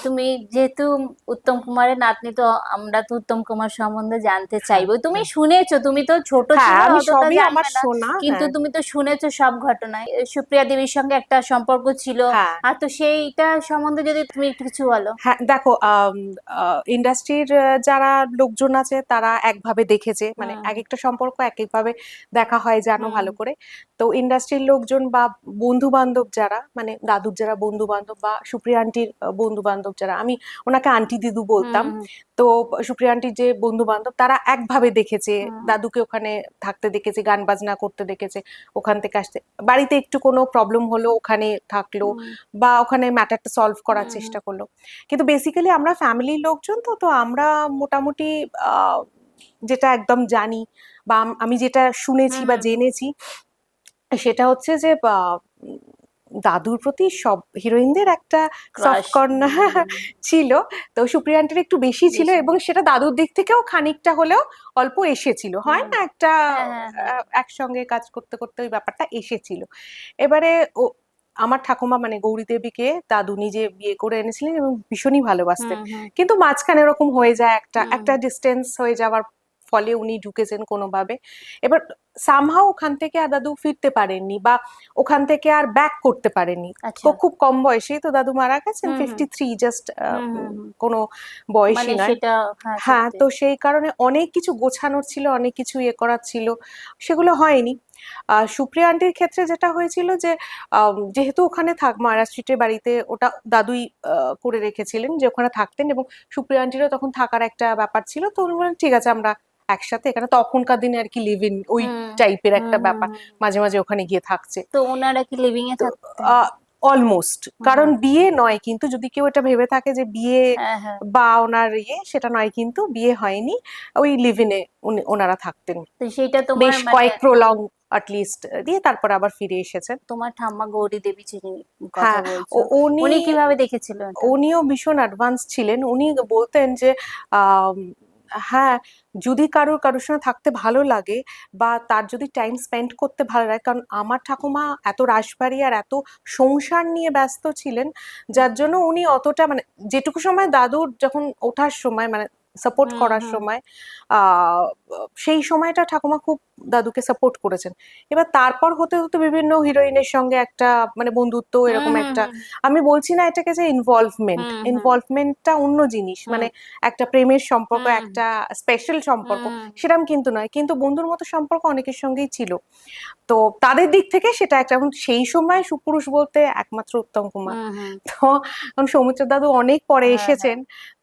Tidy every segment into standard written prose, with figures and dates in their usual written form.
তুমি যেহেতু উত্তম কুমারের নাতনি, তো আমরা তো উত্তম কুমার সম্বন্ধে জানতে হ্যাঁ চাইবো। তুমি হ্যাঁ শুনেছো, তুমি তো ছোট হ্যাঁ, ছিলে, আমি অতটা সবই আমার জানবে না, শোনা। কিন্তু হ্যাঁ তুমি তো শুনেছো সব ঘটনায়। সুপ্রিয়া দেবীর সঙ্গে একটা সম্পর্ক ছিল, হ্যাঁ আর তো সেইটা সম্বন্ধে যদি তুমি একটু কিছু বলো। হ্যাঁ, দেখো, ইন্ডাস্ট্রির যারা লোকজন আছে তারা একভাবে দেখেছে, মানে হুম এক একটা সম্পর্ক এক একভাবে দেখা হয়, জানো হুম ভালো করে। তো ইন্ডাস্ট্রির লোকজন বা বন্ধু বান্ধব যারা, মানে দাদুর যারা বন্ধু বান্ধব বা সুপ্রিয়া আন্টির বন্ধু বান্ধব যারা, আমি ওনাকে আন্টি দিদু বলতাম। হুম তো সুপ্রিয়া আন্টির যে বন্ধু বান্ধব তারা একভাবে দেখেছে, হুম দাদুকে ওখানে থাকতে দেখেছে, গান বাজনা করতে দেখেছে, ওখান থেকে আসতে, বাড়িতে একটু কোনো প্রবলেম হলো ওখানে থাকলো, হুম বা ওখানে ম্যাটারটা সলভ করার হুম চেষ্টা করলো। কিন্তু বেসিক্যালি আমরা ফ্যামিলির লোকজন, তো তো আমরা মোটামুটি আহ, যেটা একদম জানি বা আমি যেটা শুনেছি বা হুম জেনেছি, সেটা হচ্ছে যে উম, দাদুর প্রতি সব হিরোইনদের একটা সফট ক্রাশ। কর্নার ছিল। তো সুপ্রিয়া আন্টির একটু বেশি ছিল, বেশি। এবং সেটা দাদুর দিক থেকেও খানিকটা হলেও অল্প এসেছিল, হয় হুম। না একটা হ্যাঁ হ্যাঁ হ্যাঁ। একসঙ্গে কাজ করতে করতে ওই ব্যাপারটা এসেছিল। এবারে ও, আমার ঠাকুমা মানে গৌরী দেবীকে দাদু নিজে বিয়ে করে এনেছিলেন এবং ভীষণই ভালোবাসতেন। হুম হুম কিন্তু মাঝখানে এরকম হয়ে যায়, একটা হুম একটা ডিস্টেন্স হয়ে যাওয়ার ফলে উনি ঢুকেছেন কোনোভাবে। এবার সামহাও ওখান থেকে আর দাদু ফিরতে পারেননি, বা ওখান থেকে আর ব্যাক করতে পারেননি। আচ্ছা। খুব কম বয়সেই তো দাদু মারা গেছেন, হুম হুম 53, জাস্ট হুম হুম হুম। কোনো মানে বয়সই নয়। সেটা, হ্যাঁ হ্যাঁ, সত্যি। তো সেই কারণে অনেক কিছু গোছানোর ছিল, অনেক কিছু ইয়ে করার ছিল, সেগুলো হয়নি। সুপ্রিয়া আন্টির ক্ষেত্রে যেটা হয়েছিল যে যেহেতু ওখানে মারা স্ট্রিটের বাড়িতে ওটা দাদুই করে রেখেছিলেন যে ওখানে থাকতেন, এবং সুপ্রিয়া আন্টিরও তখন থাকার একটা ব্যাপার ছিল, তো উনি বলেন ঠিক আছে আমরা একসাথে এখানে, তখনকার দিনে আর কি লিভ ইন ওই হুম টাইপের হুম একটা হুম ব্যাপার, হুম। মাঝে মাঝে ওখানে গিয়ে থাকছে। তো ওনারা কি লিভিং এ তো থাকতেন? অলমোস্ট, কারণ হুম। বিয়ে নয়, কিন্তু যদি কেউ এটা ভেবে থাকে যে বিয়ে হ্যাঁ হ্যাঁ। বা ওনার ইয়ে, সেটা নয়, কিন্তু বিয়ে হয়নি, ওই লিভ ইনে ওনারা থাকতেন তো সেইটা তোমার বেশ মানে কয়েক প্রলং লিস্ট দিয়ে, তারপর আবার ফিরে এসেছেন। তোমার ঠাম্মা গৌরী দেবী যিনি কথা হ্যাঁ, বলছো, উনি, উনি কিভাবে দেখেছিল এটা? উনিও ভীষণ অ্যাডভান্স ছিলেন। উনি বলতেন যে আম, হ্যাঁ, যদি কারোর কারোর সঙ্গে থাকতে ভালো লাগে বা তার যদি টাইম স্পেন্ড করতে ভালো লাগে, কারণ আমার ঠাকুমা এত রাশবাড়ি আর এত সংসার নিয়ে ব্যস্ত ছিলেন, যার জন্য উনি অতটা, মানে যেটুকু সময় দাদুর যখন ওঠার সময়, মানে সাপোর্ট হুম করার হুম সময়, আহ সেই সময়টা ঠাকুমা খুব দাদুকে সাপোর্ট করেছেন। এবার তারপর হতে হতে বিভিন্ন হিরোইনের সঙ্গে একটা, মানে বন্ধুত্ব হুম এরকম হুম একটা, হুম আমি বলছি না এটাকে যে ইনভলভমেন্ট, হুম হুম ইনভলভমেন্টটা অন্য জিনিস, হুম মানে একটা প্রেমের সম্পর্ক, হুম একটা স্পেশাল সম্পর্ক, হুম সেরকম কিন্তু নয়, কিন্তু বন্ধুর মতো সম্পর্ক অনেকের সঙ্গেই ছিল। তো তাদের দিক থেকে সেটা একটা, এবং সেই সময় সুপুরুষ বলতে একমাত্র উত্তম কুমার। হুম হুম। তো এখন সৌমিত্র দাদু অনেক পরে হ্যাঁ হ্যাঁ। এসেছেন,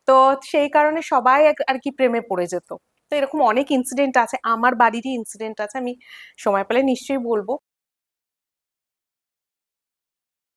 তো সেই কারণে সবাই আর কি প্রেমে পড়ে যেত। তো এরকম অনেক ইনসিডেন্ট আছে, আমার বাড়িরই ইনসিডেন্ট আছে, আমি সময় পেলে নিশ্চয়ই বলবো।